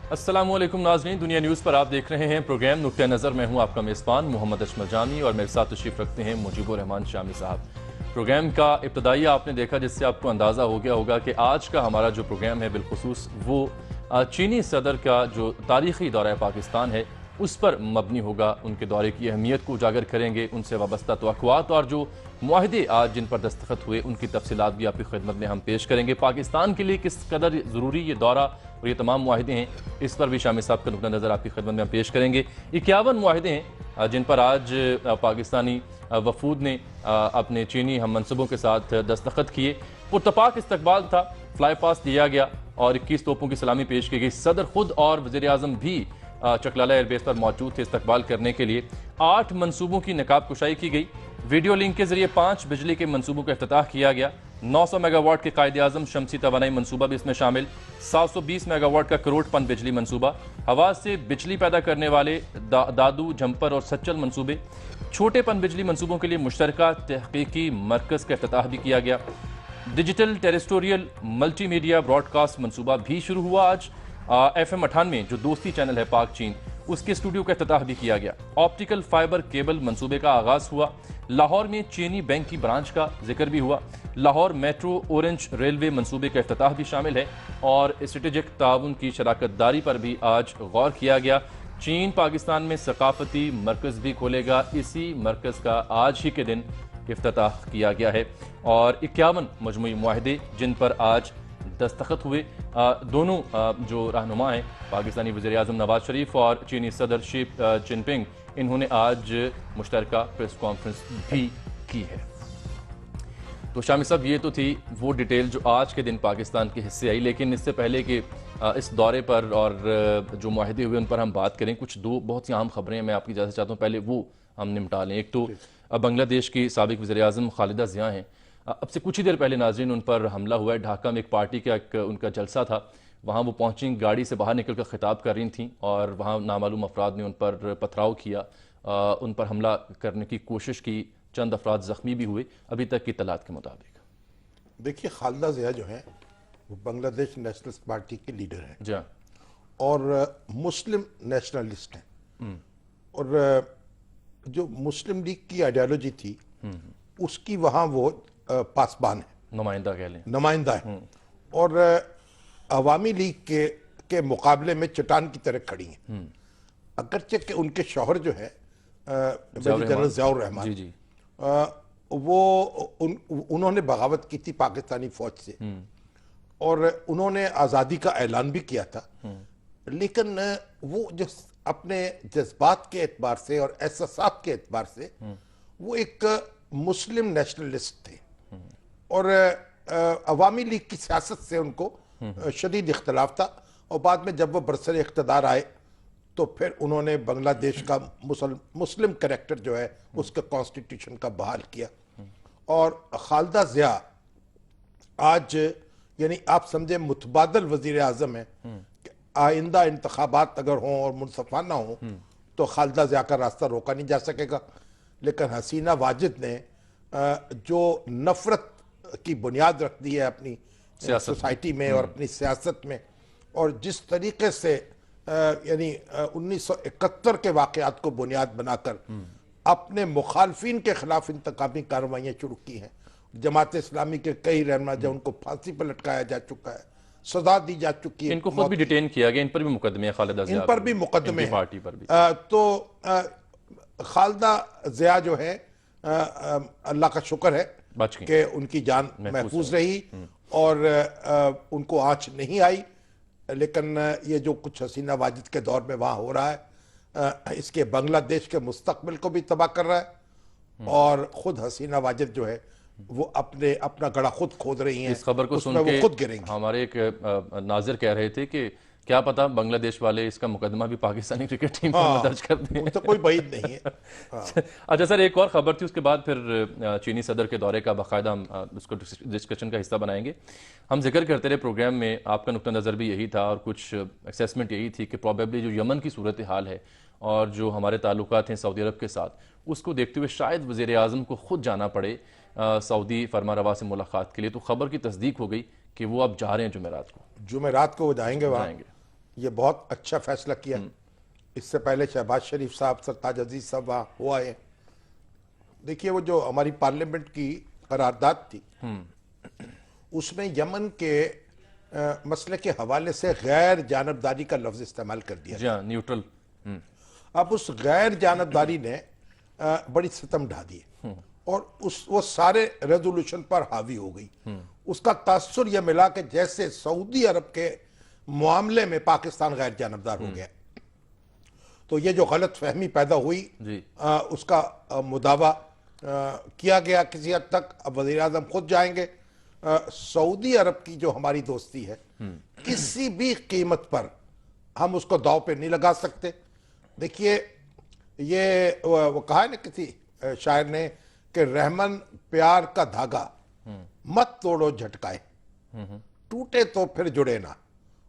अस्सलामुअलैकुम नाज़रीन, दुनिया न्यूज़ पर आप देख रहे हैं प्रोग्राम नुक्ते नज़र। मैं हूं आपका मेज़बान मोहम्मद अशमल जामी और मेरे साथ तशरीफ़ रखते हैं मुजीबुर रहमान शामी साहब। प्रोग्राम का इब्तदाइया आपने देखा, जिससे आपको अंदाज़ा हो गया होगा कि आज का हमारा जो प्रोग्राम है बिलखुसूस वो चीनी सदर का जो तारीख़ी दौरा पाकिस्तान है उस पर मबनी होगा। उनके दौरे की अहमियत को उजागर करेंगे, उनसे वाबस्ता तवक्कुआत और जो मुआहदे आज जिन पर दस्तखत हुए उनकी तफसीलात भी आपकी खिदमत में हम पेश करेंगे। पाकिस्तान के लिए किस कदर ज़रूरी ये दौरा और ये तमाम मुआहदे हैं, इस पर भी शामी साहब का नुक्ता नज़र आपकी खिदमत में हम पेश करेंगे। 51 मुआहदे हैं जिन पर आज पाकिस्तानी वफूद ने अपने चीनी हम मनसूबों के साथ दस्तखत किए। पुरतपाक इस्तकबाल था, फ्लाई पास दिया गया और 21 तोपों की सलामी पेश की गई। सदर खुद और वज़ीर आज़म भी चकलाला एयरबेस पर मौजूद थे इस्तकबाल करने के लिए। 8 मनसूबों की नकाब कुशाई की गई। वीडियो लिंक के जरिए 5 बिजली के मनसूबों का इफ्तिताह किया गया। 900 मेगावाट के कायदे आज़म शमसी तवानाई मनसूबा भी इसमें शामिल। 720 मेगावाट का करोड़ पन बिजली मनसूबा। हवा से बिजली पैदा करने वाले दादू, झंपर और सच्चल मनसूबे। छोटे पन बिजली मनसूबों के लिए मुश्तरका तहकीकी मरकज़ का इफ्तिताह भी किया गया। डिजिटल टेरेस्टोरियल मल्टीमीडिया ब्रॉडकास्ट मनसूबा भी शुरू हुआ आज। FM 98 जो दोस्ती चैनल है पाक चीन, उसके स्टूडियो का इफ्तिताह भी किया गया। ऑप्टिकल फाइबर केबल मंसूबे का आगाज हुआ। लाहौर में चीनी बैंक की ब्रांच का जिक्र भी हुआ। लाहौर मेट्रो ऑरेंज रेलवे मंसूबे का इफ्तिताह भी शामिल है और स्ट्रेटेजिक ताउन की शराकत दारी पर भी आज गौर किया गया। चीन पाकिस्तान में सकाफती मरकज़ भी खोलेगा, इसी मरकज़ का आज ही के दिन इफ्तिताह किया गया है। और 51 मजमूई मुआहदे जिन पर आज दस्तखत हुए। दोनों जो रहनुमा हैं, पाकिस्तानी वज़ीर आज़म नवाज शरीफ और चीनी सदर शी जिनपिंग, इन्होंने आज मुश्तरका प्रेस कॉन्फ्रेंस भी की है। तो शामी साहब, ये तो थी वो डिटेल जो आज के दिन पाकिस्तान के हिस्से आई। लेकिन इससे पहले कि इस दौरे पर और जो मुआहदे हुए उन पर हम बात करें, कुछ दो बहुत ही अहम खबरें मैं आपकी इजाज़त चाहता हूँ, पहले वो हम निपटा लें। एक तो बांग्लादेश की साबिक वज़ीर आज़म खालिदा ज़िया हैं। अब से कुछ ही देर पहले नाज़रीन उन पर हमला हुआ है। ढाका में एक पार्टी का एक उनका जलसा था, वहाँ वो पहुँची, गाड़ी से बाहर निकल कर खिताब कर रही थी और वहाँ नामालूम अफराद ने उन पर पथराव किया, उन पर हमला करने की कोशिश की। चंद अफराद ज़ख्मी भी हुए अभी तक की तलात के मुताबिक। देखिए, खालिदा ज़िया जो है वो बांग्लादेश नेशनलिस्ट पार्टी के लीडर हैं जी और मुस्लिम नेशनलिस्ट हैं। और जो मुस्लिम लीग की आइडियोलॉजी थी उसकी वहाँ वो पासबान है, नुमाइंदा कह लें, नुमाइंदा है। और अवामी लीग के मुकाबले में चट्टान की तरह खड़ी हैं। अगरचे कि उनके शौहर जो है जनरल ज़ियाउर रहमान, जी वो उन्होंने बगावत की थी पाकिस्तानी फौज से और उन्होंने आज़ादी का ऐलान भी किया था। लेकिन वो जो अपने जज्बात के एतबार से और एहसासात के एतबार से वो एक मुस्लिम नेशनलिस्ट थे और अवामी लीग की सियासत से उनको शदीद इख्तलाफ था। और बाद में जब वो बरसर इख्तदार आए तो फिर उन्होंने बांग्लादेश का मुस्लिम कैरेक्टर जो है उसका कॉन्स्टिट्यूशन का बहाल किया। और खालिदा ज़िया आज यानी आप समझे मुतबादल वजीर आज़म है। आइंदा इंतखाबात अगर हों और मुनसफाना हों तो खालिदा ज़िया का रास्ता रोका नहीं जा सकेगा। लेकिन हसीना वाजिद ने जो नफरत की बुनियाद रख दी है अपनी सोसाइटी में और अपनी सियासत में, और जिस तरीके से यानी 1971 के वाक़यात को बुनियाद बनाकर अपने मुखालफिन के खिलाफ इंतकामी कार्रवाइयाँ शुरू की हैं। जमात इस्लामी के कई रहनुमा जो उनको फांसी पर लटकाया जा चुका है, सजा दी जा चुकी है, इनको खुद भी डिटेन किया गया, इन पर भी मुकदमे हैं, खालिदा ज़िया इन पर भी मुकदमे हैं, पार्टी पर भी। तो खालिदा ज़िया जो है अल्लाह का शुक्र है कि उनकी जान महफूज रही और उनको आँच नहीं आई। लेकिन ये जो कुछ हसीना वाजिद के दौर में वहाँ हो रहा है, इसके बांग्लादेश के मुस्तकबिल को भी तबाह कर रहा है और खुद हसीना वाजिद जो है वो अपना गड़ा खुद खोद रही हैं। इस खबर को सुन के खुद गिरेंगी। हमारे एक नाज़िर कह रहे थे कि क्या पता बांग्लादेश वाले इसका मुकदमा भी पाकिस्तानी क्रिकेट टीम पर दर्ज कर दें, तो कोई बात नहीं है। अच्छा सर, एक और खबर थी, उसके बाद फिर चीनी सदर के दौरे का बाकायदा हम उसको डिस्कशन का हिस्सा बनाएंगे। हम जिक्र करते रहे प्रोग्राम में, आपका नुक्ता नज़र भी यही था और कुछ असेसमेंट यही थी कि प्रॉबेबली जो यमन की सूरत हाल है और जो हमारे ताल्लुकात हैं सऊदी अरब के साथ, उसको देखते हुए शायद वज़ीर आज़म को खुद जाना पड़े सऊदी फरमारवा से मुलाकात के लिए। तो खबर की तस्दीक हो गई कि वो अब जा रहे हैं जुमेरात को वो जाएंगे वहाँ। ये बहुत अच्छा फैसला किया। इससे पहले शहबाज शरीफ साहब, सरताज अजीज साहब वहाँ हो आए। देखिए, वो जो हमारी पार्लियामेंट की करारदाद थी उसमें यमन के मसले के हवाले से गैर जानबदारी का लफ्ज इस्तेमाल कर दिया। जी हाँ, न्यूट्रल। अब उस गैर जानबदारी ने बड़ी सितम ढा दिए और वो सारे रेजोल्यूशन पर हावी हो गई। उसका तासुर यह मिला कि जैसे सऊदी अरब के मामले में पाकिस्तान गैर जानबदार हो गया। तो ये जो गलत फहमी पैदा हुई उसका मुदावा किया गया किसी हद तक। अब वज़ीर आज़म खुद जाएंगे। सऊदी अरब की जो हमारी दोस्ती है किसी भी कीमत पर हम उसको दाव पे नहीं लगा सकते। देखिए, ये वो कहा है ना किसी शायर ने कि रहमन प्यार का धागा मत तोड़ो झटकाए, टूटे तो फिर जुड़े ना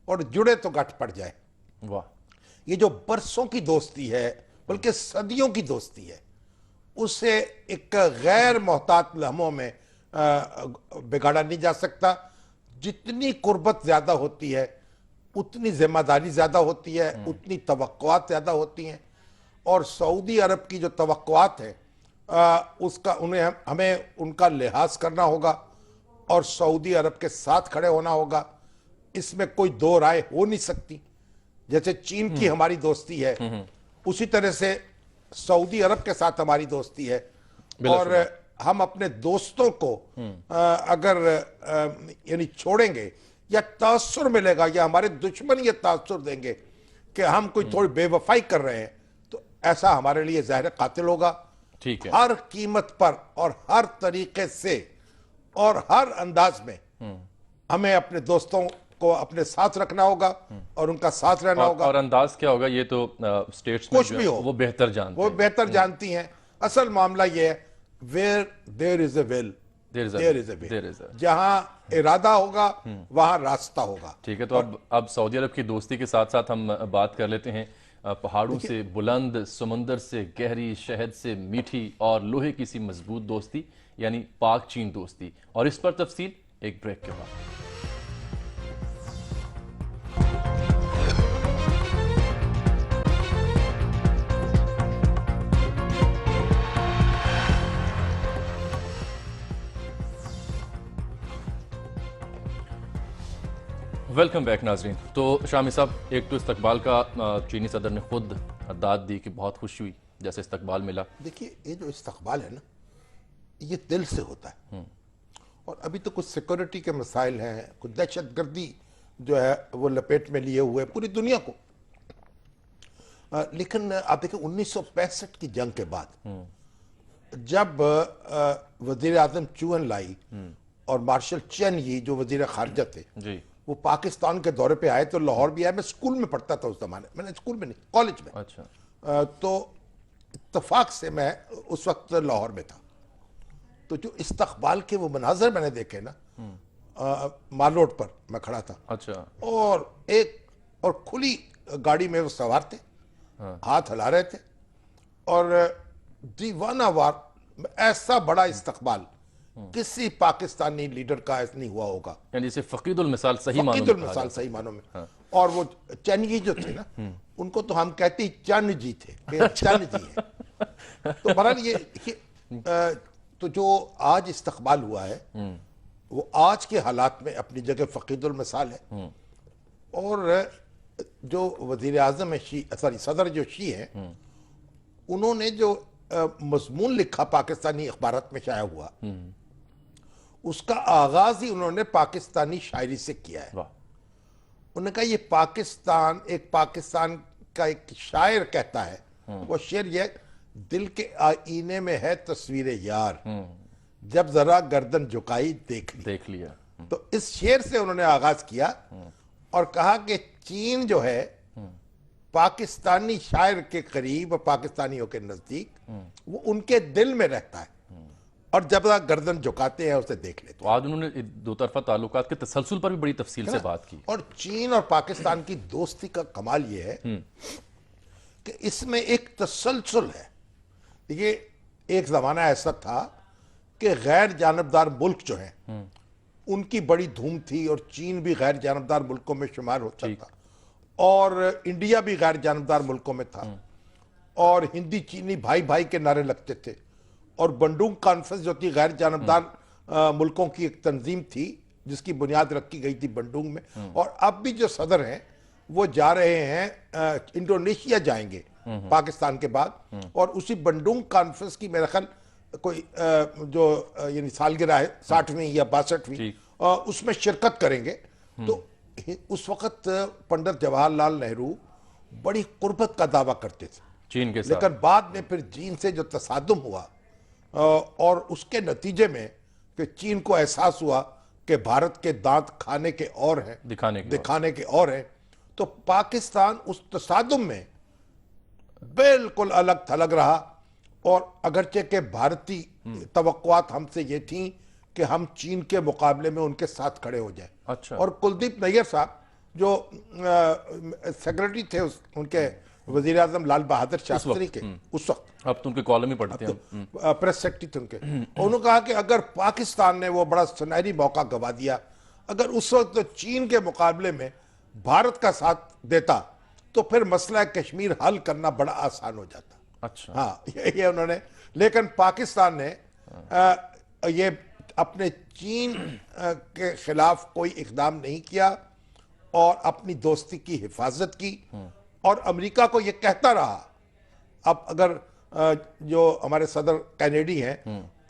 और जुड़े तो गांठ पड़ जाए। वाह। ये जो बरसों की दोस्ती है, बल्कि सदियों की दोस्ती है, उसे एक गैर मोहतात लम्हों में बिगाड़ा नहीं जा सकता। जितनी कुर्बत ज्यादा होती है उतनी जिम्मेदारी ज्यादा होती है, उतनी तवक्कुआत ज्यादा होती हैं। और सऊदी अरब की जो तवक्कुआत है उसका हमें उनका लिहाज करना होगा और सऊदी अरब के साथ खड़े होना होगा। इसमें कोई दो राय हो नहीं सकती। जैसे चीन की हमारी दोस्ती है उसी तरह से सऊदी अरब के साथ हमारी दोस्ती है। और हम अपने दोस्तों को अगर यानी छोड़ेंगे या तासुर मिलेगा या हमारे दुश्मन ये तासुर देंगे कि हम कोई थोड़ी बेवफाई कर रहे हैं, तो ऐसा हमारे लिए ज़ाहिर कातिल होगा। ठीक है। हर कीमत पर और हर तरीके से और हर अंदाज में हमें अपने दोस्तों को अपने साथ रखना होगा और उनका साथ रहना होगा। और अंदाज क्या होगा ये तो स्टेट्स में कुछ भी हो वो बेहतर जानते वो हैं। बेहतर जानती हैं। असल मामला ये है, where there is a will there is a way. जहां इरादा होगा वहां रास्ता होगा। ठीक है। तो अब सऊदी अरब की दोस्ती के साथ साथ हम बात कर लेते हैं पहाड़ों से बुलंद, समुंदर से गहरी, शहद से मीठी और लोहे की सी मजबूत दोस्ती, यानी पाक चीन दोस्ती। और इस पर तफसील एक ब्रेक के बाद। वेलकम बैक नाजरीन। तो शामी साहब, एक तो इस्तकबाल का चीनी सदर ने खुद दाद दी कि बहुत खुशी हुई जैसे इस्तकबाल मिला। देखिए, ये जो इस्तकबाल है ना, ये दिल से होता है। और अभी तो कुछ सिक्योरिटी के मसाइल हैं, कुछ दहशतगर्दी जो है वो लपेट में लिए हुए पूरी दुनिया को। लेकिन आप देखिए 1965 की जंग के बाद जब वजीर आजम चुअन लाई और मार्शल चेन यी जो वजीर खारजा थे जी, वो पाकिस्तान के दौरे पे आए तो लाहौर भी आए। मैं स्कूल में पढ़ता था उस जमाने, मैंने स्कूल में नहीं, कॉलेज में। अच्छा। तो इत्तेफाक से मैं उस वक्त लाहौर में था। तो जो इस्तकबाल के वो मनाजर मैंने देखे ना, माल रोड पर मैं खड़ा था। अच्छा। और खुली गाड़ी में वो सवार थे, हाथ हिला रहे थे और दीवाना वार ऐसा बड़ा इस्तकबाल किसी पाकिस्तानी लीडर का ऐसा नहीं हुआ होगा। यानी इसे फकीदुल मिसाल सही मानों में फकीदुल कहा मिसाल जाता सही मानों में। और वो चैनजी जो थे ना, उनको तो हम कहते ही चन जी थे, चन जी है। तो बहरहाल ये तो जो आज इस्तकबाल हुआ है वो आज के हालात में अपनी जगह फकीदुल मिसाल है। और जो वजीर आजम है सदर जो शी है, उन्होंने जो मजमून लिखा पाकिस्तानी अखबारात में शाया हुआ, उसका आगाज ही उन्होंने पाकिस्तानी शायरी से किया है। उन्होंने कहा ये पाकिस्तान का एक शायर कहता है, वो शेर ये, दिल के आईने में है तस्वीर यार, जब जरा गर्दन झुकाई देख लिया। तो इस शेर से उन्होंने आगाज किया और कहा कि चीन जो है पाकिस्तानी शायर के करीब, पाकिस्तानियों के नजदीक, वो उनके दिल में रहता है और जब गर्दन झुकाते हैं उसे देख लेते हैं। आज उन्होंने दो तरफा ताल्लुकात के तसलसल पर भी बड़ी तफसील से बात की। और चीन और पाकिस्तान की दोस्ती का कमाल यह है कि इसमें एक तसलसल है। देखिए, एक जमाना ऐसा था कि गैर जानबदार मुल्क जो है उनकी बड़ी धूम थी और चीन भी गैर जानबदार मुल्कों में शुमार होता था। और इंडिया भी गैर जानबदार मुल्कों में था, और हिंदी चीनी भाई भाई के नारे लगते थे, और बंडूंग कॉन्फ्रेंस जो थी गैर जानबदार मुल्कों की एक तंजीम थी जिसकी बुनियाद रखी गई थी बंडूंग में। और अब भी जो सदर हैं वो जा रहे हैं, इंडोनेशिया जाएंगे पाकिस्तान के बाद, और उसी बंडूंग कॉन्फ्रेंस की मेरा ख्याल कोई जो यानी सालगिरह है 60वीं या 62वीं, उसमें शिरकत करेंगे। तो उस वक्त पंडित जवाहरलाल नेहरू बड़ी कुर्बत का दावा करते थे चीन के साथ, लेकिन बाद में फिर चीन से जो तसादुम हुआ और उसके नतीजे में फिर चीन को एहसास हुआ कि भारत के दांत खाने के और हैं, दिखाने के और हैं, तो पाकिस्तान उस तसादुम में बिल्कुल अलग थलग रहा। और अगरचे के भारतीय तवक्कुआत हमसे ये थी कि हम चीन के मुकाबले में उनके साथ खड़े हो जाए। अच्छा। और कुलदीप नैयर साहब जो सेक्रेटरी थे उनके वजीर आजम लाल बहादुर शास्त्री के उस वक्त, अब तो उनके कॉलम ही पढ़ते हैं, प्रेस सेक्रेटरी थे उनके, उन्होंने कहा कि अगर पाकिस्तान ने वो बड़ा सुनहरी मौका गवा दिया, अगर उस वक्त तो चीन के मुकाबले में भारत का साथ देता तो फिर मसला कश्मीर हल करना बड़ा आसान हो जाता। अच्छा। हाँ, ये उन्होंने, लेकिन पाकिस्तान ने ये अपने चीन के खिलाफ कोई इकदाम नहीं किया और अपनी दोस्ती की हिफाजत की, और अमेरिका को ये कहता रहा। अब अगर जो हमारे सदर कैनेडी हैं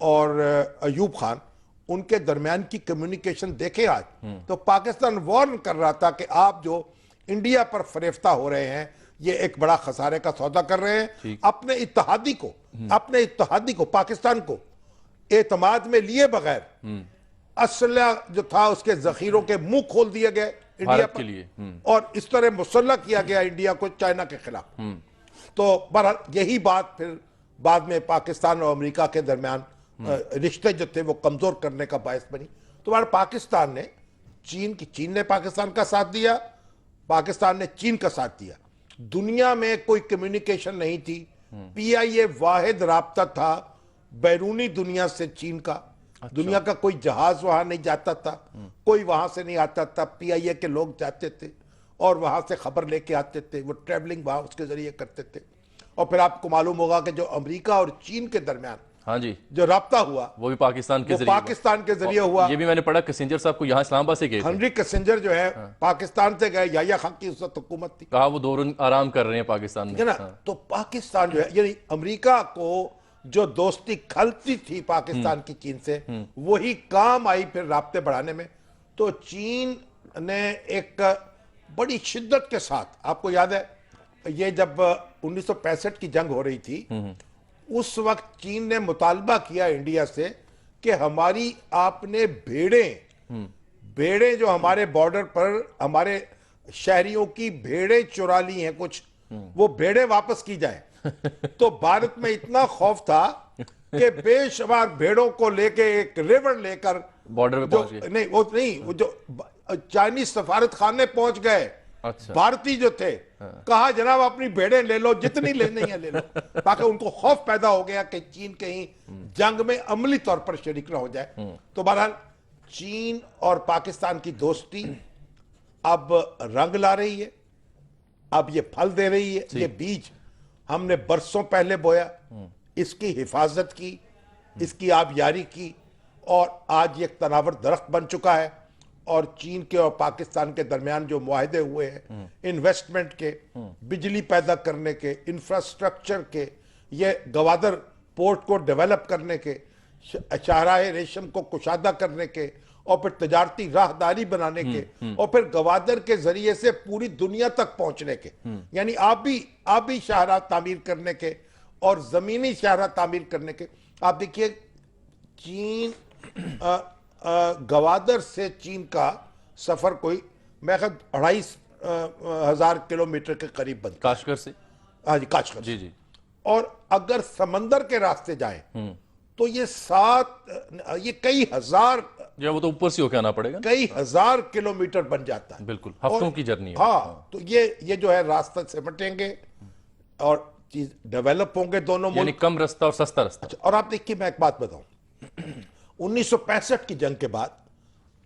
और अयूब खान, उनके दरमियान की कम्युनिकेशन देखे आज, तो पाकिस्तान वार्न कर रहा था कि आप जो इंडिया पर फरेफ्ता हो रहे हैं, ये एक बड़ा खसारे का सौदा कर रहे हैं। अपने इत्तेहादी को पाकिस्तान को एतमाद में लिए बगैर असला जो था उसके जखीरों के मुंह खोल दिए गए इंडिया के लिए, और इस तरह मुसल्लह किया गया इंडिया को चाइना के खिलाफ। तो बहरहाल यही बात फिर बाद में पाकिस्तान और अमेरिका के दरमियान रिश्ते जो थे वो कमजोर करने का बायस बनी। तो बहरहाल पाकिस्तान ने चीन ने पाकिस्तान का साथ दिया, पाकिस्तान ने चीन का साथ दिया। दुनिया में कोई कम्युनिकेशन नहीं थी, PIA वाहिद राब्ता था बैरूनी दुनिया से चीन का। अच्छा। दुनिया का कोई जहाज वहां नहीं जाता था, कोई वहां से नहीं आता था, PIA के लोग जाते थे और वहां से खबर लेके आते थे, वो ट्रेवलिंग वहां उसके जरिए करते थे। और फिर आपको मालूम होगा कि जो अमेरिका और चीन के दरमियान, हाँ जी, जो राब्ता हुआ वो भी पाकिस्तान के जरिए हुआ। ये भी मैंने पढ़ा, किसिंजर साहब को यहाँ इस्लामाबाद से गए थे। हेनरी किसिंजर जो है पाकिस्तान से गए, याह्या खान की उस वक्त हुकूमत थी, कहा वो 2 दिन आराम कर रहे हैं पाकिस्तान में, ना। तो पाकिस्तान जो है, यानी अमेरिका को जो दोस्ती खलती थी पाकिस्तान की चीन से, वही काम आई फिर राब्ते बढ़ाने में। तो चीन ने एक बड़ी शिद्दत के साथ, आपको याद है ये जब 1965 की जंग हो रही थी, उस वक्त चीन ने मुतालबा किया इंडिया से कि हमारी आपने भेड़ें जो हमारे बॉर्डर पर हमारे शहरियों की भेड़ें चुरा ली हैं कुछ, वो भेड़ें वापस की जाए। तो भारत में इतना खौफ था कि बेशुमार भेड़ों को लेके एक रिवर लेकर बॉर्डर पे पहुंच गए। वो जो चाइनीज सफारत खाने पहुंच गए। अच्छा। भारतीय जो थे, कहा जनाब अपनी भेड़ें ले लो, जितनी लेनी है ले लो, ताकि उनको खौफ पैदा हो गया कि चीन कहीं जंग में अमली तौर पर शरीक ना हो जाए। तो बहरहाल चीन और पाकिस्तान की दोस्ती अब रंग ला रही है, अब ये फल दे रही है। ये बीज हमने बरसों पहले बोया, इसकी हिफाजत की, इसकी आबियारी की, और आज ये एक तनावर दरख्त बन चुका है। और चीन के और पाकिस्तान के दरमियान जो मुआहदे हुए हैं इन्वेस्टमेंट के, बिजली पैदा करने के, इंफ्रास्ट्रक्चर के, ये गवादर पोर्ट को डेवलप करने के, शाहराह रेशम को कुशादा करने के, और फिर तजारती राहदारी बनाने के, और फिर गवादर के जरिए से पूरी दुनिया तक पहुंचने के, यानी आप भी शाहराह तामीर करने के और जमीनी शाहराह तामीर करने के। आप देखिए चीन गवादर से चीन का सफर कोई मैं 2,500 किलोमीटर के करीब बनता, काशगर से। हाँ जी, काशगर जी। और अगर समंदर के रास्ते जाएं तो ये कई हजार, या वो तो ऊपर से होकर आना पड़ेगा, कई हजार किलोमीटर बन जाता है। बिल्कुल, हफ्तों की जर्नी है। हाँ, तो ये जो है रास्ता सिमटेंगे और चीज डेवलप होंगे दोनों मुल्क, कम रास्ता और सस्ता रास्ता। अच्छा, और आप देखिए मैं एक बात बताऊं, 1965 की जंग के बाद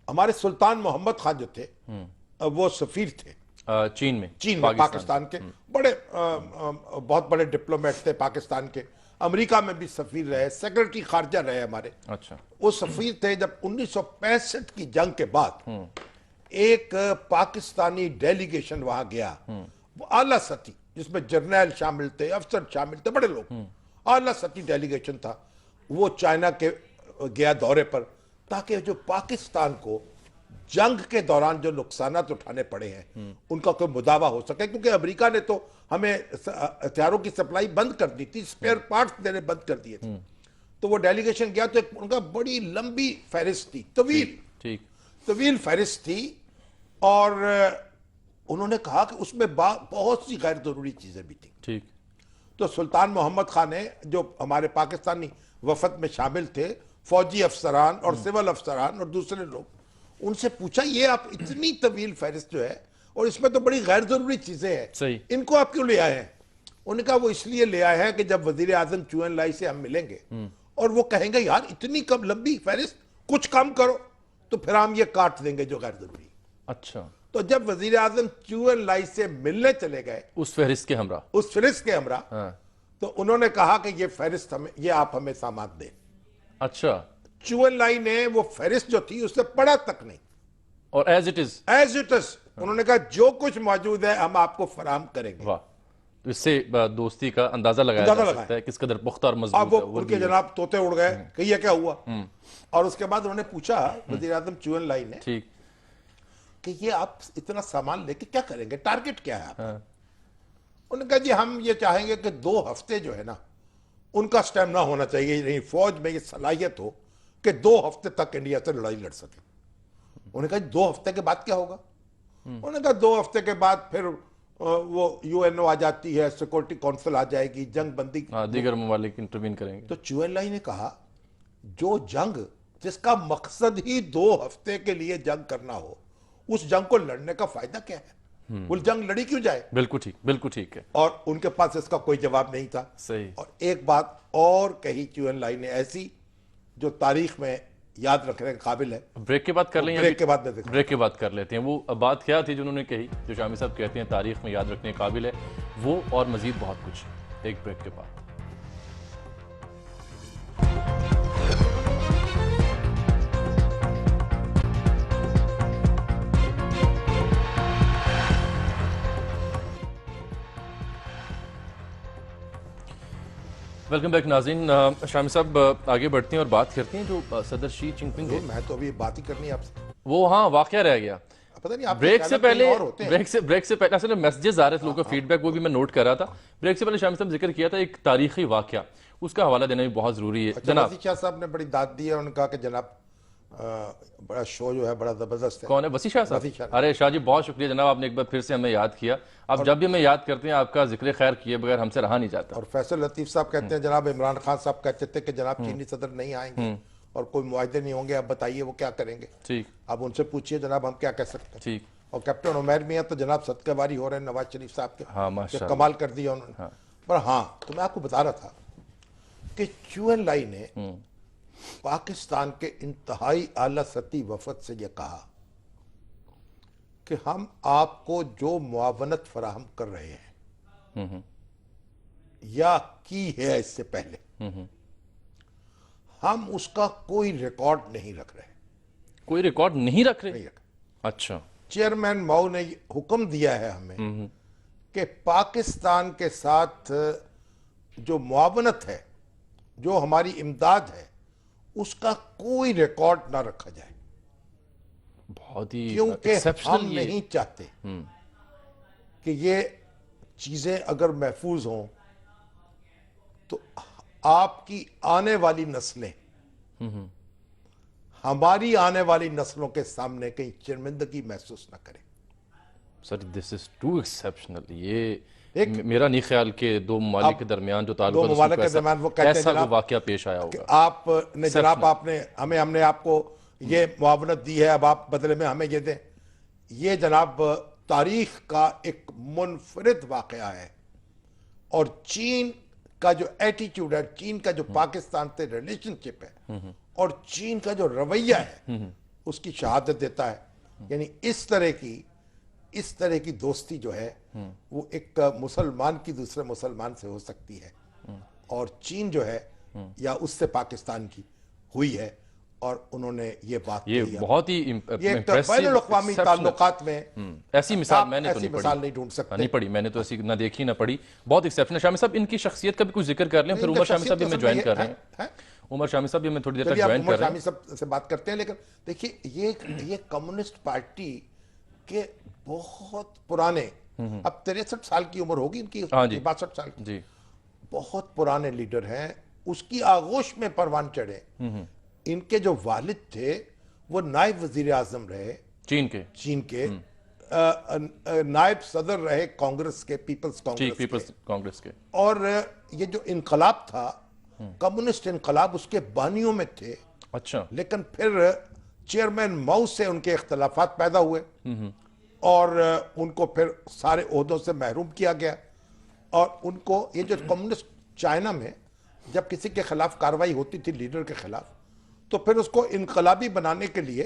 हमारे सुल्तान मोहम्मद खान जो थे वो सफीर थे। चीन में पाकिस्तान के बड़े बहुत बड़े डिप्लोमेट थे पाकिस्तान के, अमेरिका में भी सफीर रहे, सेक्रेटरी खारजा रहे हमारे। अच्छा। वो सफीर थे जब 1965 की जंग के बाद एक पाकिस्तानी डेलीगेशन वहां गया, वो आला सती, जिसमें जर्नैल शामिल थे, अफसर शामिल थे, बड़े लोग, आला सती डेलीगेशन था। वो चाइना के गया दौरे पर, ताकि जो पाकिस्तान को जंग के दौरान जो नुकसानात उठाने पड़े हैं उनका कोई मुदावा हो सके, क्योंकि अमेरिका ने तो हमें हथियारों की सप्लाई बंद कर दी थी, स्पेयर पार्ट्स देने बंद कर दिए थे। तो वो डेलीगेशन गया तो उनका बड़ी लंबी फहरिस्त थी, तवील फहरिस्त थी, और उन्होंने कहा कि उसमें बहुत सी गैर जरूरी चीजें भी थी। ठीक। तो सुल्तान मोहम्मद खान ने, जो हमारे पाकिस्तानी वफद में शामिल थे, फौजी अफसरान और सिविल अफसरान और दूसरे लोग, उनसे पूछा ये आप इतनी तवील फहरिस्त जो है और इसमें तो बड़ी गैर जरूरी चीजें हैं, इनको आप क्यों ले आए हैं? उन्होंने कहा वो इसलिए ले आए हैं कि जब वजीर आजम चू एन लाई से हम मिलेंगे और वो कहेंगे यार इतनी कम लंबी फहरिस्त, कुछ कम करो, तो फिर हम ये काट देंगे जो गैर जरूरी। अच्छा। तो जब वजीर आजम चू एन लाई से मिलने चले गए उस फहरिस्त के हमरा, हाँ। तो उन्होंने कहा कि ये फहरिस्त हमें, ये आप हमें सामान दें। अच्छा। चू एन लाई ने वो फहरिस्त जो थी उससे पढ़ा तक नहीं, और एज इट इज उन्होंने कहा जो कुछ मौजूद है हम आपको फराहम करेंगे। वाह, तो इससे दोस्ती का अंदाजा लगाया जा सकता है किस कदर पुख्ता और मजबूत है। वो उनके जनाब तोते उड़ गए कि ये क्या हुआ। और उसके बाद उन्होंने पूछा वजीर आजम चू एन लाई ने, ठीक, कि ये आप इतना सामान लेके क्या करेंगे, टारगेट क्या है आपका? उन्होंने कहा जी हम ये चाहेंगे कि 2 हफ्ते जो है ना उनका स्टैमिना होना चाहिए, नहीं फौज में ये सलाहियत हो कि 2 हफ्ते तक इंडिया से लड़ाई लड़ सके। उन्होंने कहा 2 हफ्ते के बाद क्या होगा? उन्होंने कहा 2 हफ्ते के बाद फिर वो यूएनओ आ जाती है, सिक्योरिटी काउंसिल आ जाएगी, जंग बंदी, दीगर ममालिक इंटरवीन करेंगे। तो चू एन लाई ने कहा जो जंग जिसका मकसद ही 2 हफ्ते के लिए जंग करना हो, उस जंग को लड़ने का फायदा क्या है? वो जंग लड़ी क्यों जाए? बिल्कुल ठीक है। और उनके पास इसका कोई जवाब नहीं था। सही। और एक बात और कही चू एन लाई ने ऐसी, जो तारीख में याद रखने के काबिल है। ब्रेक के बाद कर लेंगे, ब्रेक के बाद कर लेते हैं। वो बात क्या थी जो उन्होंने कही, जो शामी साहब कहते हैं तारीख में याद रखने के काबिल है, वो और मजीद बहुत कुछ एक ब्रेक के बाद। वेलकम बैक नाज़रीन। शामी साहब आगे बढ़ते हैं और बात करते हैं जो सदर शी जिनपिंग है। मैं तो अभी बात ही करनी है आपसे, वो हाँ वाकया रह गया। पता नहीं ब्रेक से पहले असल में मैसेजेस आ रहे थे लोगों का फीडबैक, वो भी मैं नोट कर रहा था। ब्रेक से पहले शामी साहब जिक्र किया था एक तारीखी वाकया, उसका हवाला देना भी बहुत जरूरी है। जनाब वसी शाह साहब ने बड़ी दाद दी है, उन्होंने कहा कि जनाब बड़ा शो जो है बड़ा जबरदस्त है। कौन है? वसी शाह साहब। अरे शाह जी बहुत शुक्रिया जनाब, आपने एक बार फिर से हमें याद किया। अब जब भी हमें याद करते हैं आपका जिक्र खैर किए बगैर हमसे रहा नहीं जाता। और फैसल लतीफ साहब कहते हैं जनाब इमरान खान साहब कहते थे कि जनाब चीनी सदर नहीं आएंगे और कोई मुआहदे नहीं होंगे, अब बताइए वो क्या करेंगे। ठीक, अब उनसे पूछिए जनाब हम क्या कह सकते हैं। ठीक। और कैप्टन उमैर मियां तो जनाब सदकेवारी हो रहे हैं नवाज शरीफ साहब के। हाँ माशाल्लाह, कमाल कर दिया उन्होंने। पर हाँ, तो मैं आपको बता रहा था कि चू एन लाई ने पाकिस्तान के इंतहाई आला सती वफद से यह कहा कि हम आपको जो मुआवनत फराहम कर रहे हैं या की है इससे पहले, हम उसका कोई रिकॉर्ड नहीं रख रहे। कोई रिकॉर्ड नहीं रख रहे? अच्छा। चेयरमैन माओ ने हुक्म दिया है हमें कि पाकिस्तान के साथ जो मुआवनत है, जो हमारी इमदाद है, उसका कोई रिकॉर्ड ना रखा जाए। बहुत ही क्योंकि हम नहीं चाहते कि ये चीजें अगर महफूज हों तो आपकी आने वाली नस्लें हमारी आने वाली नस्लों के सामने कहीं शर्मिंदगी महसूस ना करें। Sir this is too exceptional. ये मेरा नहीं ख्याल कि दो ममालिक के दरमियान जो ताल्लुक ऐसा वाकया पेश आया होगा। आपने जनाब हमने आपको ये मुआवनत दी है, अब आप बदले में हमें ये दें। ये जनाब तारीख का एक मुनफरिद वाकया है। और चीन का जो एटीट्यूड है, चीन का जो पाकिस्तान से रिलेशनशिप है और चीन का जो रवैया है, उसकी शहादत देता है। यानी इस तरह की इस तरह की दोस्ती जो है वो एक मुसलमान की दूसरे मुसलमान से हो सकती है, और चीन जो है या उससे पाकिस्तान की हुई है, और उन्होंने ये बात ये कही। बहुत ही ये एक बैनुल-अक़वामी ताल्लुकात में ऐसी मिसाल आप मैंने तो ऐसी नहीं मिसाल पढ़ी। नहीं ढूंढ सकते। नहीं पढ़ी मैंने तो, ऐसी ना देखी ना पढ़ी। बहुत एक्सेप्शनल। शामी साहब, इनकी शख्सियत का भी कुछ जिक्र कर लें, फिर इनका उमर शामी साहब भी शख्सियत हमें असल ज्वाइन में कर रहे है? हैं। उमर शामी साहब भी हमें थोड़ी देर तक चलिए आप ज्वाइन उमर कर रहे शामी साहब से बात करते हैं, लेकिन देखिए ये कम्युनिस्ट पार्टी के बहुत पुराने, अब 63 साल की उम्र होगी इनकी, हाँ जी। 62 साल की, जी। बहुत पुराने लीडर हैं। उसकी आगोश में परवान चढ़े। इनके जो वालिद थे वो नायब वजीर आजम रहे चीन के। नायब सदर रहे कांग्रेस के, पीपल्स ठीक, कांग्रेस पीपल्स के। कांग्रेस के। और ये जो इनकलाब था, कम्युनिस्ट इनकलाब, उसके बानियों में थे। अच्छा। लेकिन फिर चेयरमैन माओ से उनके इख्तलाफात पैदा हुए और उनको फिर सारे ओहदों से महरूम किया गया। और उनको ये जो कम्युनिस्ट चाइना में जब किसी के खिलाफ कार्रवाई होती थी, लीडर के खिलाफ, तो फिर उसको इनकलाबी बनाने के लिए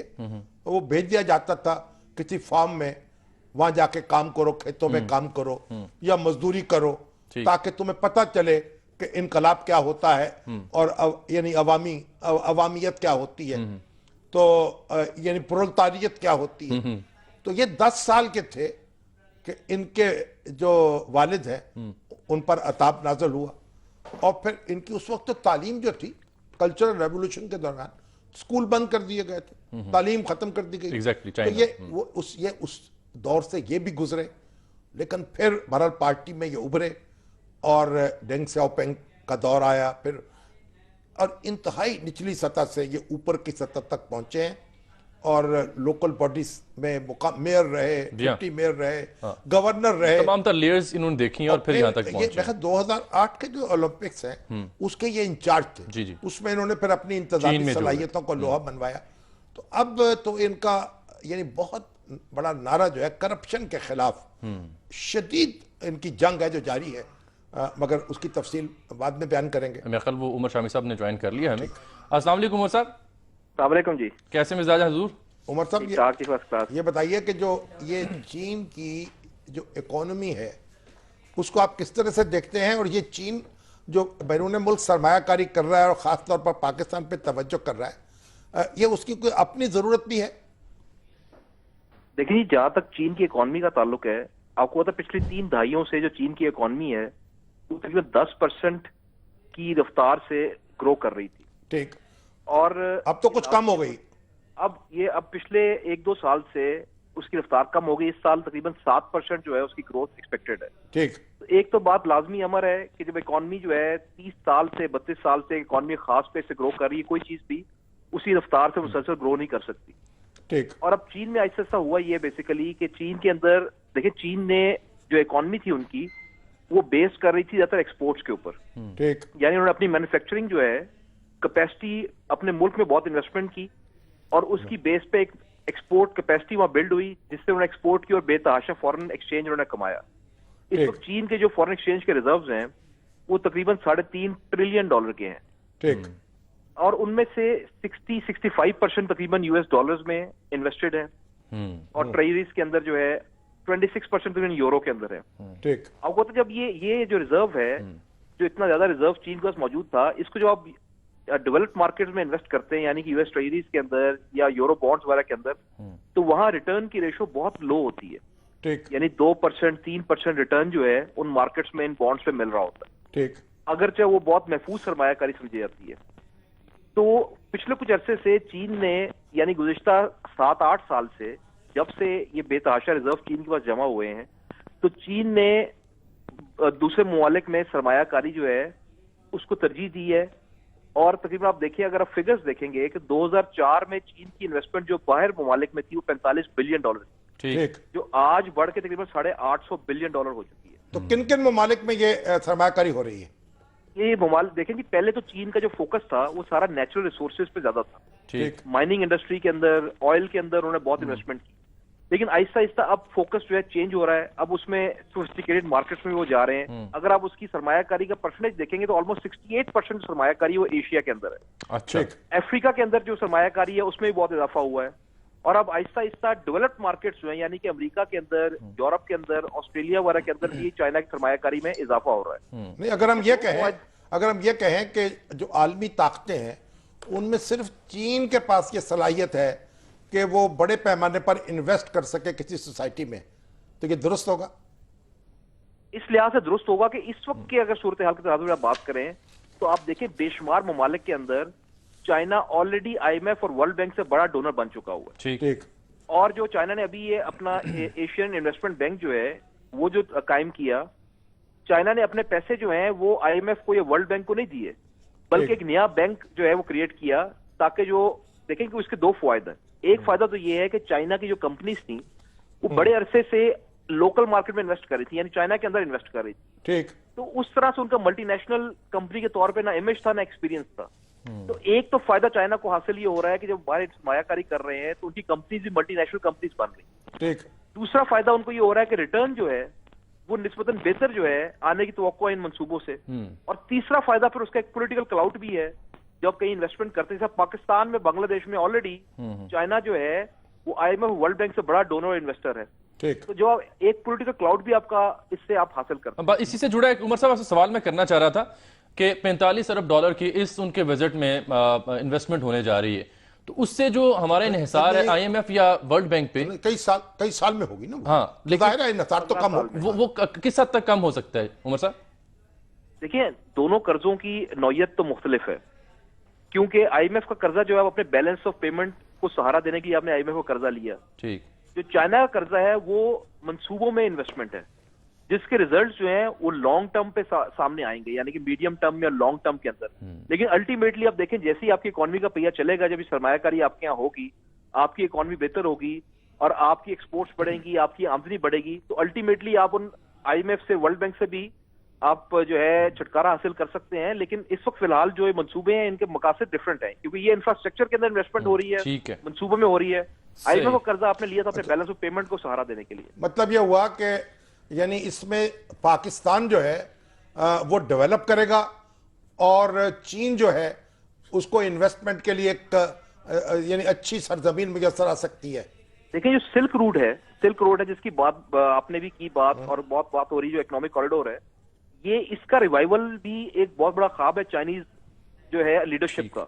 वो भेज दिया जाता था किसी फार्म में, वहां जाके काम करो, खेतों में काम करो या मजदूरी करो, ताकि तुम्हें पता चले कि इनकलाब क्या होता है और यानी अवामियत क्या होती है, तो यानी प्रोलेतारियत क्या होती है। तो ये 10 साल के थे कि इनके जो वालिद हैं उन पर अताब नाज़िल हुआ। और फिर इनकी उस वक्त तो तालीम जो थी, कल्चरल रेवोल्यूशन के दौरान स्कूल बंद कर दिए गए थे, तालीम खत्म कर दी गई। Exactly, तो ये उस दौर से ये भी गुजरे, लेकिन फिर बहरहाल पार्टी में ये उभरे और डेंग सियाओपिंग का दौर आया फिर, और इंतहाई निचली सतह से ये ऊपर की सतह तक पहुंचे हैं और लोकल बॉडीज में मेयर रहे, डिप्टी मेयर रहे, गवर्नर रहे, तमाम तर लेयर्स इन्होंने देखी हैं और फिर यहाँ तक पहुंचे। ये 2008 के जो ओलंपिक्स हैं उसके ये इंचार्ज थे। जी। उसमें इन्होंने फिर अपनी इंतजामी सलाहियतों को लोहा बनवाया। तो अब तो इनका यानी बहुत बड़ा नारा जो है करप्शन के खिलाफ शदीद इनकी जंग है जो जारी है, मगर उसकी तफसील बाद में बयान करेंगे। मेरे ख्याल वो उमर शामी साहब ने ज्वाइन कर लिया हमें। अस्सलाम वालेकुम उमर साहब। अस्सलाम जी, कैसे मिजाज हैं हुजूर? उमर साहब ये बताइए कि जो ये चीन की जो इकोनॉमी है उसको आप किस तरह से देखते हैं, और ये चीन जो बैरून मुल्क सरमायाकारी कर रहा है और ख़ास तौर पर पाकिस्तान पे तवज्जो कर रहा है, ये उसकी कोई अपनी ज़रूरत भी है? देखिए, जहां तक चीन की इकोनॉमी का ताल्लुक है, आपको पता है पिछली 3 दहाइयों से जो चीन की इकोनॉमी है वो तकरीबन 10% की रफ्तार से ग्रो कर रही थी। ठीक। और अब तो कुछ कम हो गई। अब पिछले 1-2 साल से उसकी रफ्तार कम हो गई। इस साल तकरीबन 7% जो है उसकी ग्रोथ एक्सपेक्टेड है। ठीक। तो एक तो बात लाजमी अमर है कि जब इकोनॉमी जो है 30 साल से 32 साल से इकोनॉमी खास पे से ग्रो कर रही है, कोई चीज भी उसी रफ्तार से मुसलसल ग्रो नहीं कर सकती। ठीक। और अब चीन में ऐसा हुआ ये बेसिकली कि चीन के अंदर देखिए, चीन ने जो इकोनॉमी थी उनकी वो बेस कर रही थी ज्यादातर एक्सपोर्ट्स के ऊपर। ठीक। यानी उन्होंने अपनी मैन्युफैक्चरिंग जो है कैपेसिटी अपने मुल्क में बहुत इन्वेस्टमेंट की और उसकी बेस पे एक एक्सपोर्ट कैपेसिटी वहां बिल्ड हुई, जिससे उन्होंने एक्सपोर्ट की और बेतहाशा फॉरेन एक्सचेंज उन्होंने कमाया। इस वक्त चीन के जो फॉरेन एक्सचेंज के रिजर्व्स हैं वो तकरीबन $3.5 ट्रिलियन के हैं। ठीक। और उनमें से 60-65% तकरीबन यूएस डॉलर्स में इन्वेस्टेड है और ट्रेजरीज के अंदर जो है 26% तकरीबन यूरो के अंदर है। ठीक। आपको तो जब ये जो रिजर्व है, जो इतना ज्यादा रिजर्व चीन के पास मौजूद था, इसको जब आप डेवलप्ड मार्केट में इन्वेस्ट करते हैं यानी कि यूएस ट्रेजरीज के अंदर या यूरो बॉन्ड्स वगैरह के अंदर, तो वहां रिटर्न की रेशो बहुत लो होती है। ठीक। यानी 2%, 3% रिटर्न जो है उन मार्केट्स में इन बॉन्ड्स पे मिल रहा होता है। ठीक। अगरचे वो बहुत महफूज सरमायाकारी समझी जाती है। तो पिछले कुछ अरसे से चीन ने यानी गुज़िश्ता 7-8 साल से जब से ये बेतहाशा रिजर्व चीन के पास जमा हुए हैं, तो चीन ने दूसरे ममालिक में सरमायाकारी जो है उसको तरजीह दी है। और तकरीबन आप देखिए, अगर आप फिगर्स देखेंगे कि 2004 में चीन की इन्वेस्टमेंट जो बाहर ममालिक में थी वो $45 बिलियन ठीक। जो आज बढ़ के तकरीबन $850 बिलियन हो चुकी है। तो किन किन ममालिक में ये सरमायाकारी हो रही है? ये ममालिक देखें कि पहले तो चीन का जो फोकस था वो सारा नेचुरल रिसोर्सेज पे ज्यादा था। ठीक। माइनिंग इंडस्ट्री के अंदर, ऑयल के अंदर उन्होंने बहुत इन्वेस्टमेंट की। लेकिन आहिस्ता आहिस्ता अब फोकस जो है चेंज हो रहा है। अब उसमें सोफिस्टिकेटेड मार्केट्स में वो जा रहे हैं। अगर आप उसकी सरमायाकारी का परसेंटेज देखेंगे तो ऑलमोस्ट 68% सरमायाकारी वो एशिया के अंदर है। अच्छा। अफ्रीका के अंदर जो सरमायाकारी है उसमें भी बहुत इजाफा हुआ है। और अब आहिस्ता आहिस्ता डेवलप्ड मार्केट्स जो हैं, यानी कि अमेरिका के अंदर, यूरोप के अंदर, ऑस्ट्रेलिया वगैरह के अंदर भी चाइना की सरमायाकारी में इजाफा हो रहा है। नहीं, अगर हम ये कहें कि जो आलमी ताकतें हैं उनमें सिर्फ चीन के पास ये सलाहियत है कि वो बड़े पैमाने पर इन्वेस्ट कर सके किसी सोसाइटी में, तो ये दुरुस्त होगा? इस लिहाज से दुरुस्त होगा कि इस वक्त की अगर सूरत हाल के तहत में आप बात करें तो आप देखिए बेशुमार ममालिक के अंदर चाइना ऑलरेडी आईएमएफ और वर्ल्ड बैंक से बड़ा डोनर बन चुका हुआ है। ठीक। और जो चाइना ने अभी ये अपना एशियन इन्वेस्टमेंट बैंक जो है वो जो कायम किया, चाइना ने अपने पैसे जो हैं वो आईएमएफ को या वर्ल्ड बैंक को नहीं दिए, बल्कि एक नया बैंक जो है वो क्रिएट किया, ताकि जो देखें कि उसके दो फायदे हैं। एक फायदा तो ये है कि चाइना की जो कंपनीज थी वो बड़े अरसे से लोकल मार्केट में इन्वेस्ट कर रही थी, यानी चाइना के अंदर इन्वेस्ट कर रही थी। ठीक। तो उस तरह से उनका मल्टीनेशनल कंपनी के तौर पे ना इमेज था ना एक्सपीरियंस था। तो एक तो फायदा चाइना को हासिल ये हो रहा है कि जब बाहर मायाकारी कर रहे हैं तो उनकी कंपनीज भी मल्टीनेशनल कंपनीज बन रही। ठीक। दूसरा फायदा उनको ये हो रहा है कि रिटर्न जो है वो निस्बतन बेहतर जो है आने की तवक्को है इन मंसूबों से। और तीसरा फायदा फिर उसका एक पॉलिटिकल क्लाउड भी है। जब कहीं इन्वेस्टमेंट करते हैं, पाकिस्तान में, बांग्लादेश में ऑलरेडी चाइना जो है वो आईएमएफ वर्ल्ड बैंक से बड़ा डोनर इन्वेस्टर है। ठीक। तो जो एक पॉलिटिकल क्लाउड भी आपका इससे आप हासिल करते हैं। इसी से जुड़ा एक उमर साहब आपसे सवाल मैं करना चाह रहा था कि 45 अरब डॉलर की इस उनके बजट में इन्वेस्टमेंट होने जा रही है, तो उससे जो हमारा इन्हिसार है आईएमएफ या वर्ल्ड बैंक पे कई साल में होगी ना। हाँ, लेकिन इन्हिसार तो कम होगा। वो किस हद तक कम हो सकता है उमर साहब? देखिए, दोनों कर्जों की नौयत तो मुख्तलिफ है, क्योंकि आईएमएफ का कर्जा जो है वो अपने बैलेंस ऑफ पेमेंट को सहारा देने के लिए आपने आईएमएफ को कर्जा लिया। ठीक। जो चाइना का कर्जा है वो मंसूबों में इन्वेस्टमेंट है, जिसके रिजल्ट्स जो हैं वो लॉन्ग टर्म पे सामने आएंगे, यानी कि मीडियम टर्म या लॉन्ग टर्म के अंदर। लेकिन अल्टीमेटली आप देखें, जैसे ही आपकी इकोनॉमी का पहिया चलेगा, जब सरमायाकारी आपके यहाँ होगी, आपकी इकोनॉमी बेहतर होगी और आपकी एक्सपोर्ट्स बढ़ेंगी, आपकी आमदनी बढ़ेगी, तो अल्टीमेटली आप उन आईएमएफ से, वर्ल्ड बैंक से भी आप जो है छुटकारा हासिल कर सकते हैं। लेकिन इस वक्त फिलहाल जो ये मंसूबे हैं इनके मकासद डिफरेंट हैं, क्योंकि ये इंफ्रास्ट्रक्चर के अंदर इन्वेस्टमेंट हो रही है, मंसूबों में हो रही है। आईएमएफ को कर्जा आपने लिया था अपने बैलेंस ऑफ पेमेंट को सहारा देने के लिए। मतलब यह हुआ कि यानी इसमें पाकिस्तान जो है वो डेवलप करेगा और चीन जो है उसको इन्वेस्टमेंट के लिए एक यानी अच्छी सरजमीन मुयस्सर आ सकती है। देखिए, जो सिल्क रोड है जिसकी बात आपने भी की बात, और बहुत बात हो रही है, जो इकोनॉमिक कॉरिडोर है, ये इसका रिवाइवल भी एक बहुत बड़ा ख्वाब है चाइनीज जो है लीडरशिप का।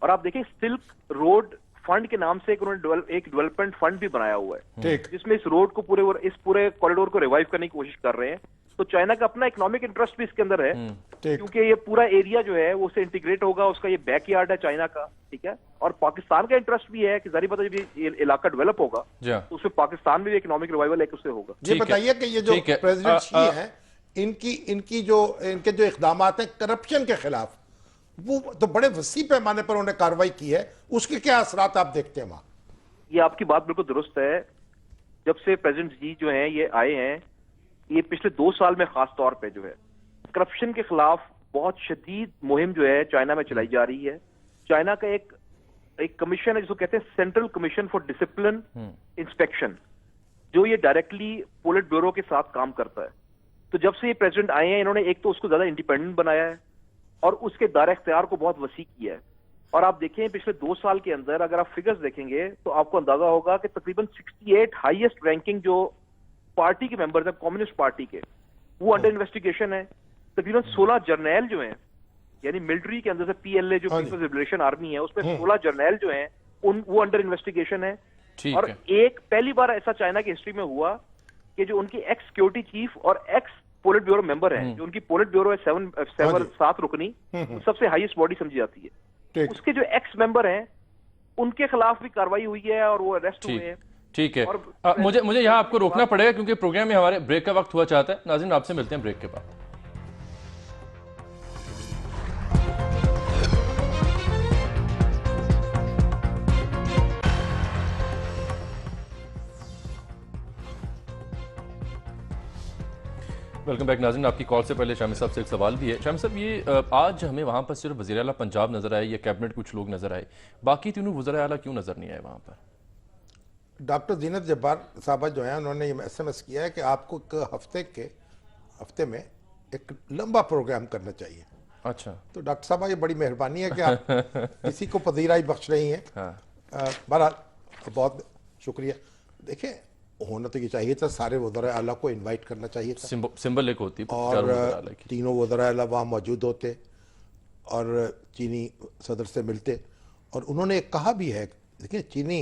और आप देखिए, सिल्क रोड फंड के नाम से एक डेवलपमेंट फंड भी बनाया हुआ है, जिसमें इस रोड को इस पूरे कॉरिडोर को रिवाइव करने की कोशिश कर रहे हैं। तो चाइना का अपना इकोनॉमिक इंटरेस्ट भी इसके अंदर है, क्योंकि ये पूरा एरिया जो है वो उससे इंटीग्रेट होगा, उसका ये बैकयार्ड है चाइना का, ठीक है। और पाकिस्तान का इंटरेस्ट भी है कि जारी पता जब ये इलाका डेवलप होगा तो उसमें पाकिस्तान में भी इकोनॉमिक रिवाइवल एक उससे होगा। ये बताइए कि ये जो प्रेसिडेंट शी है, इनके जो इक़दाम हैं करप्शन के खिलाफ, वो तो बड़े वसी पैमाने पर उन्होंने कार्रवाई की है, उसके क्या असरात आप देखते हैं वहां? ये आपकी बात बिल्कुल दुरुस्त है। जब से प्रेसिडेंट जी जो हैं ये आए हैं, ये पिछले 2 साल में खास तौर पे जो है करप्शन के खिलाफ बहुत शदीद मुहिम जो है चाइना में चलाई जा रही है। चाइना का एक कमीशन है जिसको कहते हैं central commission for discipline inspection, जो ये डायरेक्टली पोलिट ब्यूरो के साथ काम करता है। तो जब से ये प्रेसिडेंट आए हैं, इन्होंने एक तो उसको ज्यादा इंडिपेंडेंट बनाया है और उसके दायरे इख्तियार को बहुत वसी किया है। और आप देखें, पिछले 2 साल के अंदर अगर आप फिगर्स देखेंगे तो आपको अंदाजा होगा कि तकरीबन 68 हाईएस्ट रैंकिंग जो पार्टी के मेंबर्स हैं, कम्युनिस्ट पार्टी के, वो अंडर इन्वेस्टिगेशन है। तकरीबन 16 जर्नैल जो हैं, यानी मिलिट्री के अंदर से पीएलए जो पीपल्स लिबरेशन आर्मी है, उसमें 16 जर्नैल जो हैं वो अंडर इन्वेस्टिगेशन है। और एक पहली बार ऐसा चाइना की हिस्ट्री में हुआ कि जो उनकी एक्स सिक्योरिटी चीफ और एक्स पोलिट ब्यूरो मेंबर है, जो उनकी पोलिट ब्यूरो है 7 रुकनी, सबसे हाईएस्ट बॉडी समझी जाती है, उसके जो एक्स मेंबर हैं उनके खिलाफ भी कार्रवाई हुई है और वो अरेस्ट हुए हैं। ठीक है। मुझे यहाँ आपको रोकना पड़ेगा क्योंकि प्रोग्राम में हमारे ब्रेक का वक्त हुआ चाहता है। नाज़रीन, आपसे मिलते हैं ब्रेक के बाद। वेलकम बैक नाज़रीन। आपकी कॉल से पहले शामी साहब से एक सवाल भी है। शामी साहब, ये आज हमें वहाँ पर सिर्फ वज़ीर आला पंजाब नज़र आए या कैबिनेट कुछ लोग नज़र आए, बाकी तीनों वज़ीर आला क्यों नज़र नहीं आए वहाँ पर? डॉक्टर जीनत जब्बार साहबा जो है उन्होंने ये SMS किया है कि आपको एक हफ्ते में एक लंबा प्रोग्राम करना चाहिए। अच्छा, तो डॉक्टर साहबा ये बड़ी मेहरबानी है कि आप किसी को पजीराई बख्श रही हैं। बहरहाल बहुत शुक्रिया। देखिए, होना तो ये चाहिए था, सारे वज़राए आला को इनवाइट करना चाहिए था सिंबल एक होती चारों और वज़राए आला की। तीनों वज़राए आला वहाँ मौजूद होते और चीनी सदर से मिलते। और उन्होंने कहा भी है, देखिए चीनी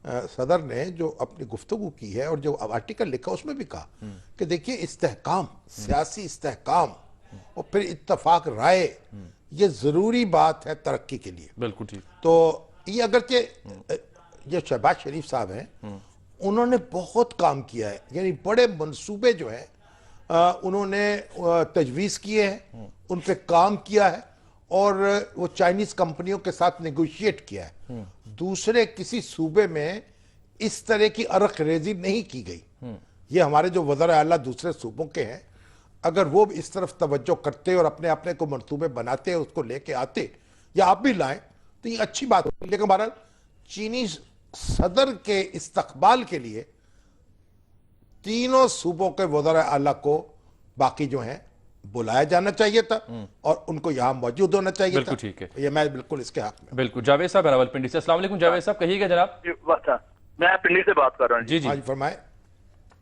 सदर ने जो अपनी गुफ्तगू की है और जो आर्टिकल लिखा उसमें भी कहा कि देखिए इस्तेहकाम, सियासी इस्तेहकाम और फिर इत्तफाक राय, ये ज़रूरी बात है तरक्की के लिए। बिल्कुल ठीक। तो ये अगरचे ये शहबाज शरीफ साहब हैं, उन्होंने बहुत काम किया है, यानी बड़े मंसूबे जो हैं उन्होंने तजवीज़ किए हैं, उन पे काम किया है और वो चाइनीज़ कंपनियों के साथ नेगोशिएट किया है। दूसरे किसी सूबे में इस तरह की अरख रेजी नहीं की गई। ये हमारे जो वज़राए आला दूसरे सूबों के हैं, अगर वो इस तरफ तवज्जो करते और अपने अपने को मंसूबे बनाते, उसको लेके आते या आप भी लाएं तो ये अच्छी बात होगी। लेकिन बहरहाल चीनी सदर के इस्तकबाल के लिए तीनों सूबों के वज़राए आला को बाकी जो हैं बुलाया जाना चाहिए था और उनको यहाँ मौजूद होना चाहिए था। बिल्कुल ठीक है, ये मैं बिल्कुल इसके हक में। बिल्कुल। जावेद साहब रावलपिंडी से, अस्सलाम वालेकुम जावेद साहब, कहिएगा जनाब। मैं पिंडी से बात कर रहा हूँ। जी जी हाँ जी, फरमाए।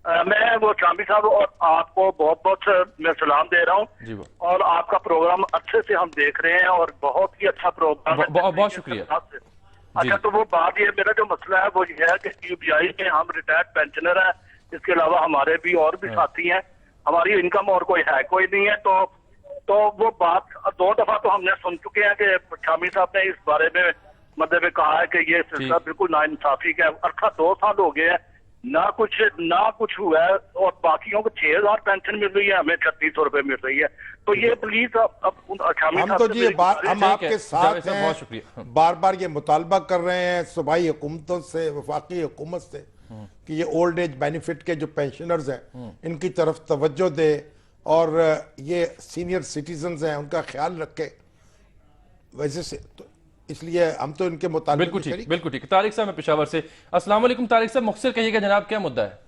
मैं वो शामी साहब और आपको बहुत बहुत मैं सलाम दे रहा जी हूँ और आपका प्रोग्राम अच्छे से हम देख रहे हैं और बहुत ही अच्छा प्रोग्राम है। बहुत शुक्रिया। अच्छा, तो वो बात ये, मेरा जो मसला है वो ये है कि यूबीआई में हम रिटायर्ड पेंशनर हैं, इसके अलावा हमारे भी और भी साथी हैं, हमारी इनकम और कोई नहीं है। तो वो बात 2 दफा तो हमने सुन चुके हैं कि शामी साहब ने इस बारे में मतलब कहा है कि ये सिलसिला बिल्कुल नाइंसाफी का है। अर्थात 2 साल हो गए हैं, ना कुछ हुआ है और बाकियों को 6,000 पेंशन मिल रही है, हमें 3600 रुपए मिल रही है। तो ये प्लीज अब शामी हम तो जी हम आपके साथ हैं, बहुत शुक्रिया। बार बार ये मुतालबा कर रहे हैं सूबाई हुकूमतों से, वफाकी हुकूमत से कि ये ओल्ड एज बेनिफिट के जो पेंशनर्स हैं इनकी तरफ तवज्जो दे और ये सीनियर सिटीजन्स हैं उनका ख्याल रखे। वैसे से तो इसलिए हम तो इनके मुताबिक बिल्कुल ठीक, बिल्कुल ठीक। तारिक साहब मैं पेशावर से, अस्सलाम वालेकुम तारिक साहब, मुख्तसर कहिएगा जनाब क्या मुद्दा है?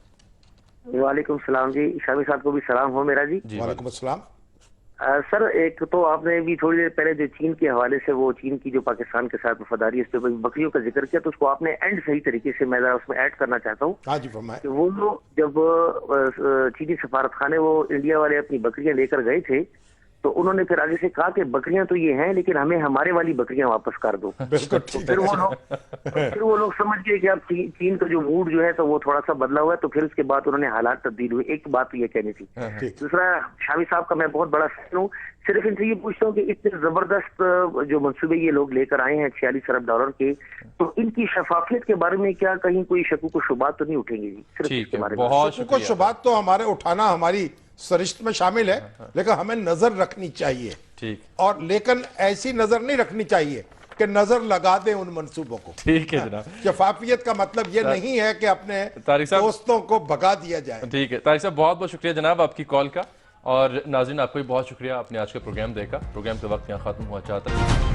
वालेकुम सलाम जी, शामी साहब को भी सलाम हो मेरा जी। वालेकुम अस्सलाम। सर, एक तो आपने भी थोड़ी देर पहले जो चीन के हवाले से वो चीन की जो पाकिस्तान के साथ वफादारी है, इस पे बकरियों का जिक्र किया, तो उसको आपने एंड सही तरीके से मैं जरा उसमें ऐड करना चाहता हूँ। हाँ जी, फरमाए। कि वो लोग जब चीनी सफारत खाने वो इंडिया वाले अपनी बकरियां लेकर गए थे, तो उन्होंने फिर आगे से कहा कि बकरियां तो ये हैं लेकिन हमें हमारे वाली बकरियां वापस कर दो। बिल्कुल तो ठीक फिर वो लोग समझ गए कि अब चीन का जो मूड जो है तो वो थोड़ा सा बदला हुआ है। तो फिर उसके बाद उन्होंने हालात तब्दील हुए। एक बात तो ये कहनी थी। दूसरा, शामी साहब का मैं बहुत बड़ा फैन हूँ, सिर्फ इनसे ये पूछता हूँ कि इतने जबरदस्त जो मंसूबे ये लोग लेकर आए हैं 46 अरब डॉलर के, तो इनकी शफाफियत के बारे में क्या कहीं कोई शकूक व शुबात तो नहीं उठेंगे जी? सिर्फ इसके बारे में बहुत शुक्र शुबात तो हमारे उठाना हमारी सरिश्त में शामिल है, लेकिन हमें नजर रखनी चाहिए। ठीक। और लेकिन ऐसी नजर नहीं रखनी चाहिए कि नजर लगा दें उन मंसूबों को। ठीक है जनाब। शफाफियत का मतलब ये नहीं है कि अपने तारिक साहब दोस्तों को भगा दिया जाए। ठीक है तारिक साहब, बहुत बहुत शुक्रिया जनाब आपकी कॉल का, और नाज़रीन आपको भी बहुत शुक्रिया, आपने आज का प्रोग्राम देखा। प्रोग्राम का वक्त यहाँ खत्म हुआ चाहता है।